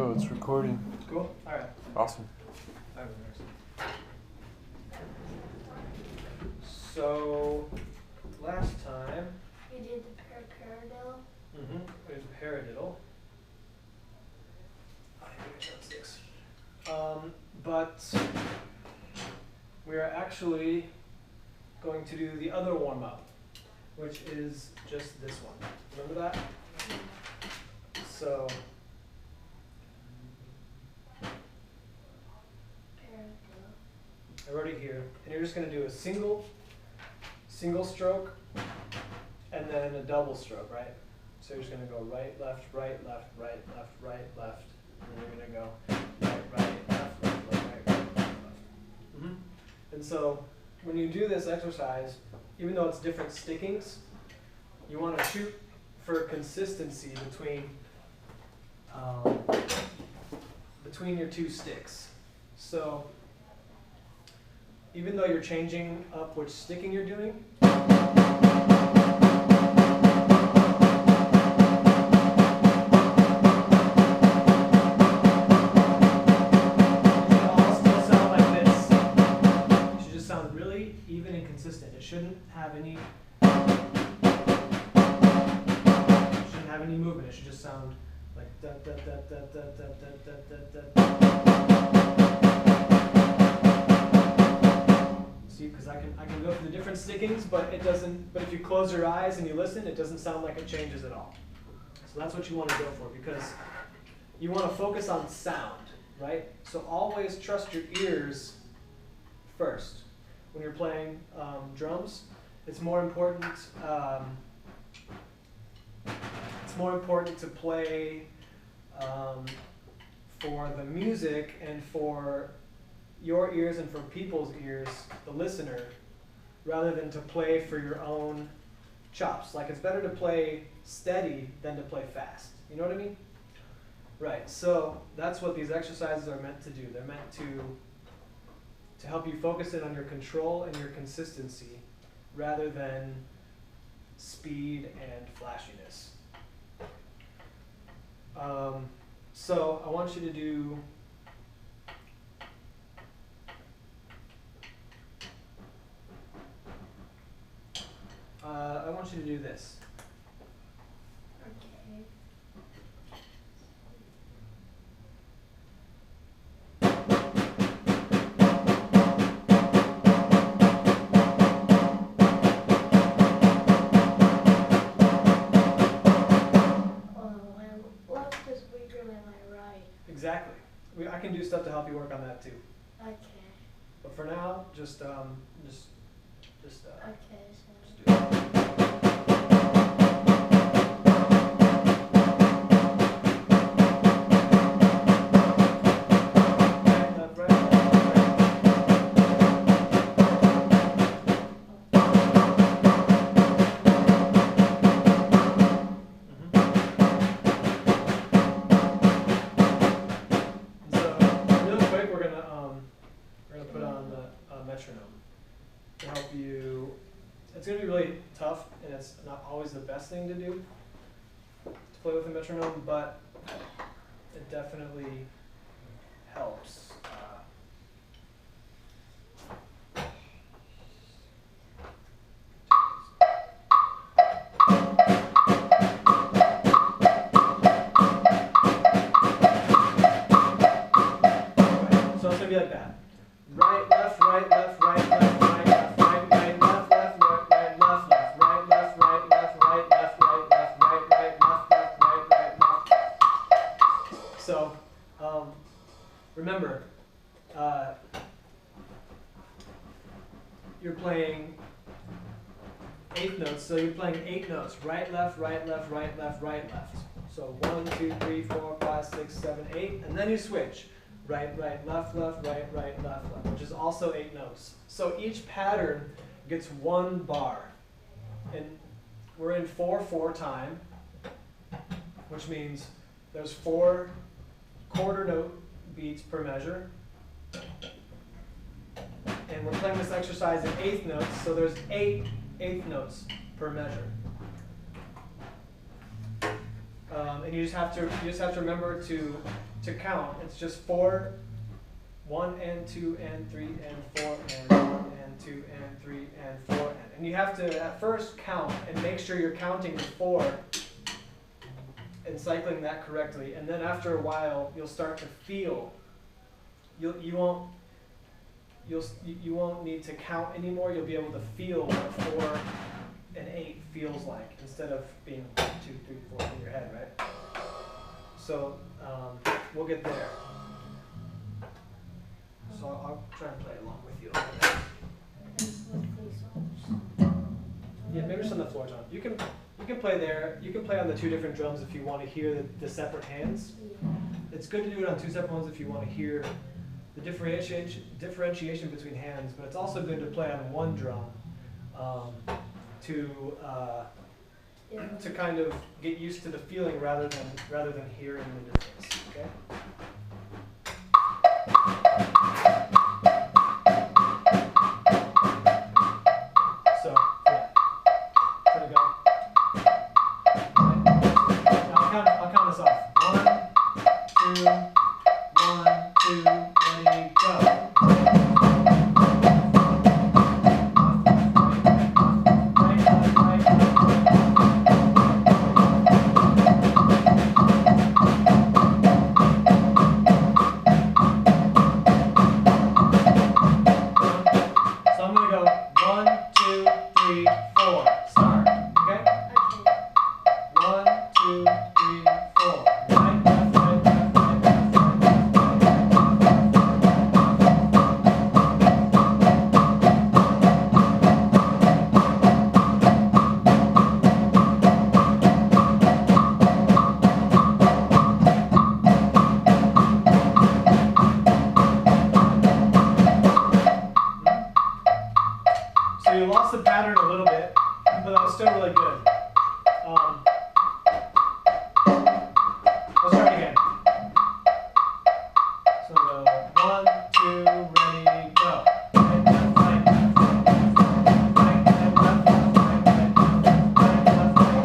go. It's recording. Cool. All right. Awesome. So last time we did the paradiddle. We did paradiddle. But we are actually going to do the other warm-up, which is just this one. Remember that? So I wrote it here, and you're just going to do a single stroke and then a double stroke, right? So you're just going to go right, left, right, left, right, left, right, left, and then you're going to go right, right, left, left, right, right, left, left. And so when you do this exercise, even though it's different stickings, you want to shoot for consistency between your two sticks. So even though you're changing up which sticking you're doing, even and consistent. It shouldn't have any movement. It should just sound like da da da da da da da da da. See, because I can go through the different stickings, but it doesn't. But if you close your eyes and you listen, it doesn't sound like it changes at all. So that's what you want to go for, because you want to focus on sound, right? So always trust your ears first. When you're playing drums, it's more important. It's more important to play for the music and for your ears and for people's ears, the listener, rather than to play for your own chops. Like, it's better to play steady than to play fast. You know what I mean? Right. So that's what these exercises are meant to do. They're meant to help you focus in on your control and your consistency rather than speed and flashiness. So I want you to do this. Okay. Exactly. I can do stuff to help you work on that too. Okay. But for now, just okay. just do So. it. Metronome to help you. It's going to be really tough, and it's not always the best thing to do to play with a metronome, but it definitely helps. So it's going to be like that. Right, left, right, left, right, left, right, left, right, right, left, left, right, left, left, right, left, right, left, right, left, right, left, right, right, left, right, left. So, remember, you're playing eighth notes, so you're playing 8 notes. Right, left, right, left, right, left, right, left. So 1, 2, 3, 4, 5, 6, 7, 8, and then you switch. Right, right, left, left, right, right, left, left, which is also 8 notes. So each pattern gets 1 bar. And we're in 4/4 time, which means there's 4 quarter note beats per measure. And we're playing this exercise in 8th notes, so there's 8 eighth notes per measure. and you just have to remember to count. It's just 4, 1 and 2 and 3 and 4 and 1 and 2 and 3 and 4 and you have to at first count and make sure you're counting to 4 and cycling that correctly, and then after a while you'll start to feel. You won't need to count anymore. You'll be able to feel what 4 and 8 feels like instead of being 1, 2, 3, 4 in your head, right? So we'll get there. So I'll try and play along with you a little bit. Yeah, maybe just on the floor, John. You can play there. You can play on the 2 different drums if you want to hear the separate hands. It's good to do it on 2 separate ones if you want to hear the differentiation between hands, but it's also good to play on 1 drum to kind of get used to the feeling rather than hearing the difference. Okay. So yeah, there we go. Right. I'll count us off. 1, 2, 1, 2, ready, go. So you lost the pattern a little bit, but that was still really good. Let's try it again. So we'll go 1, 2, ready, go. Right, left, right, left, right, left, right, right, left, right,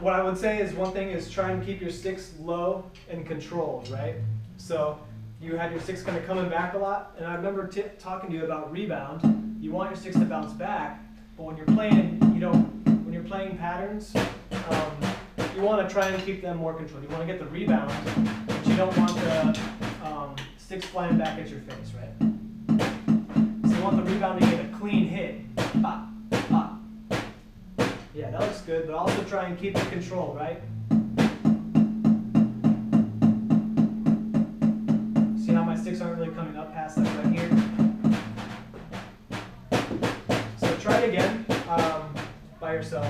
what I would say is one thing is try and keep your sticks low and controlled, right? So you had your sticks kind of coming back a lot, and I remember talking to you about rebound. You want your sticks to bounce back, but when you're playing, when you're playing patterns, you want to try and keep them more controlled. You want to get the rebound, but you don't want the sticks flying back at your face, right? So you want the rebound to get a clean hit. Pop, pop. Yeah, that looks good, but also try and keep it controlled, right? See how my sticks aren't really coming up past that right here? So try it again by yourself.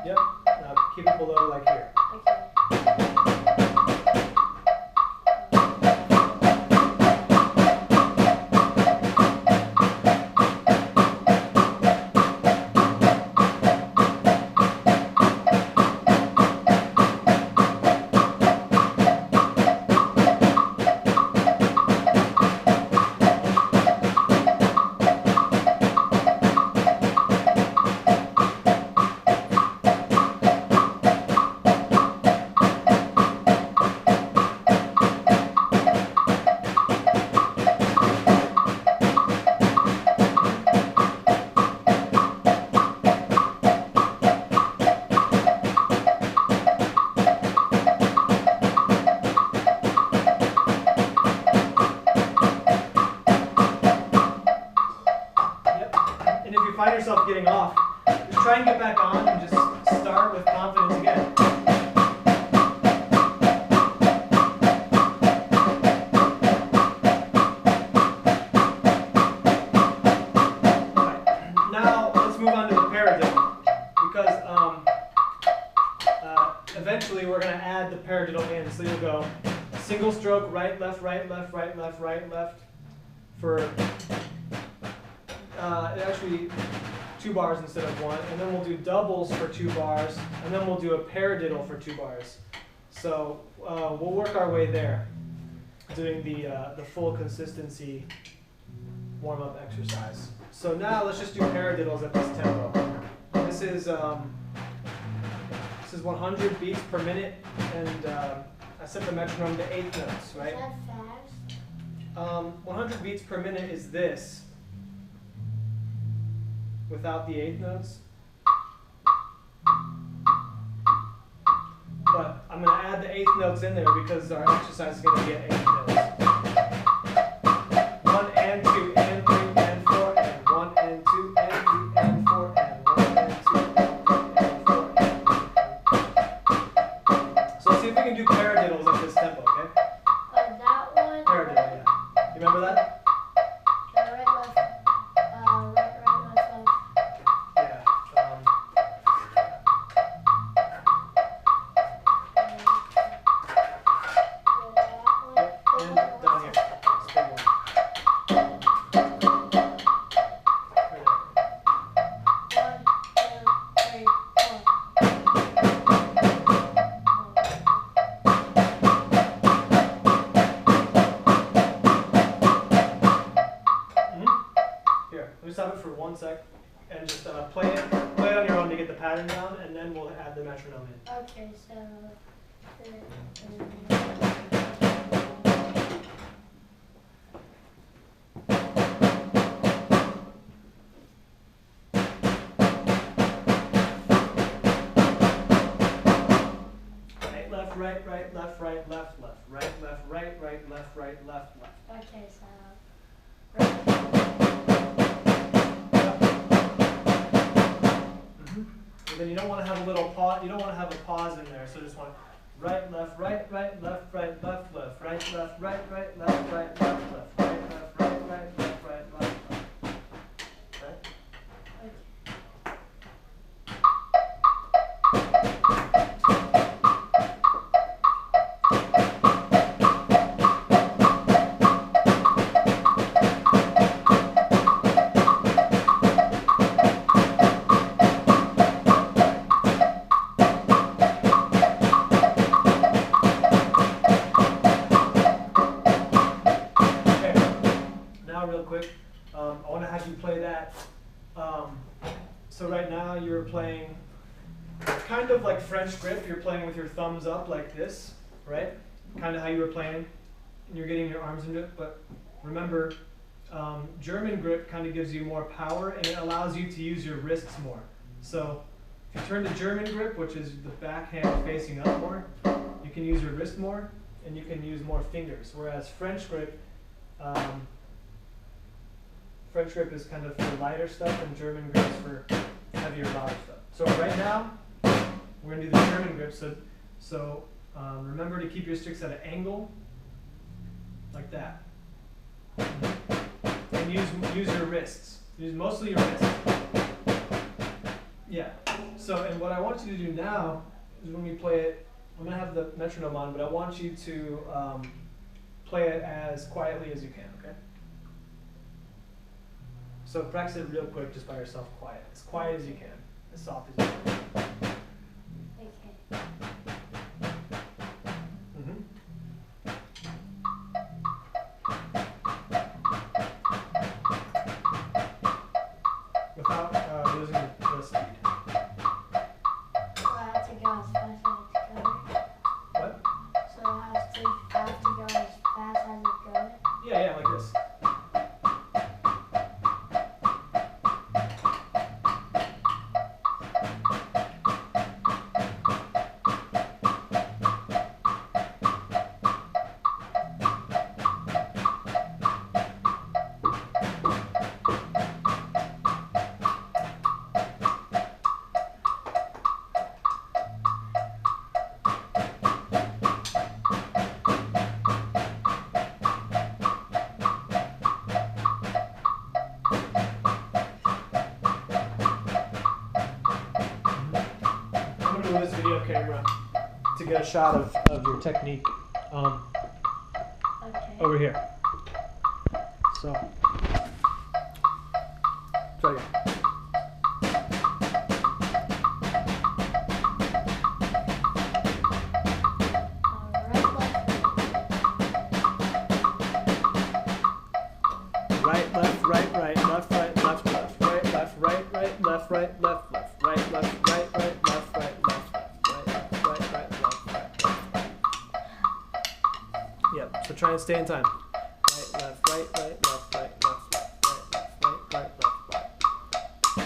Yep, now keep it below like here. getting off, just try and get back on and just start with confidence again. Eventually we're going to add the paradiddle in, so you'll go single stroke, right, left, right, left, right, left, right, left, for actually 2 bars instead of 1, and then we'll do doubles for 2 bars, and then we'll do a paradiddle for 2 bars. So we'll work our way there, doing the full consistency warm-up exercise. So now let's just do paradiddles at this tempo. This is 100 beats per minute, and I set the metronome to 8 notes, right? Is that fast? 100 beats per minute is this, without the 8 notes. But I'm going to add the 8th notes in there because our exercise is going to get 8 notes. 1 and 2 and 3 and 4 and 1 and 2 and 3 and 4 and 1 and 2 and 3 and 4 and 1. So let's see if we can do paradiddles at this tempo, okay? That one. Paradiddle, yeah. You remember that? Right, left, left, left. Yeah. And down here. Stay one. Right there. 1, 2, 3, 4. Here, let me stop it for 1 sec and just play it on your own to get the pattern down, and then we'll add the metronome in. Okay, so. Right, right, left, right, left, left, right, left, right, right, left, right, left, left. Okay, so. And then you don't want to have a little pause. You don't want to have a pause in there. So just want right, left, right, right, left, right, left, left, right, left, right, right, left, right, left, left, right, left, right, right, left, right, left, left. Right? Real quick, I want to have you play that. So right now you're playing kind of like French grip. You're playing with your thumbs up like this, right? Kind of how you were playing, and you're getting your arms into it. But remember, German grip kind of gives you more power, and it allows you to use your wrists more. So if you turn to German grip, which is the backhand facing up more, you can use your wrist more, and you can use more fingers. Whereas French grip is kind of for lighter stuff, and German grip is for heavier body stuff. So right now, we're going to do the German grip. So remember to keep your sticks at an angle, like that. And use your wrists. Use mostly your wrists. Yeah. So, and what I want you to do now is when we play it, I'm going to have the metronome on, but I want you to play it as quietly as you can, okay? So practice it real quick just by yourself, quiet as you can, as soft as you can. Okay. Without losing the speed. So I have to go as fast as it's going. What? So I have to go as fast as it's going. Yeah, like this. shot of your technique Okay. over here. So, try again. Right, left, right, right, left, right, left, left, right, left, right, right, left, right, left, left, right, left, right, right, left, right, left, left, right, left, right, right, left, right, left. Yep, so try and stay in time. Right, left, right, right, left, right, left, left, right, left, right, right, left, right.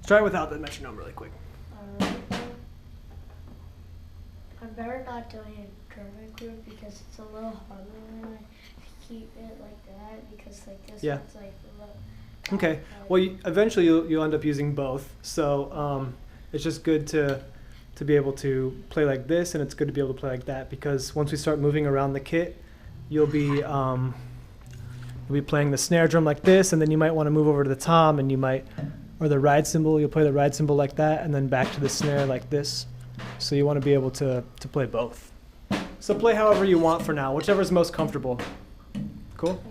Try it without the metronome really quick. I'm better not doing it German group because it's a little harder when I keep it like that because like this Yeah. one's like a little. Okay. Well, eventually you'll end up using both. So it's just good to be able to play like this, and it's good to be able to play like that because once we start moving around the kit, you'll be playing the snare drum like this, and then you might want to move over to the tom, and you might, or the ride cymbal. You'll play the ride cymbal like that, and then back to the snare like this. So you want to be able to play both. So play however you want for now, whichever's most comfortable. Cool?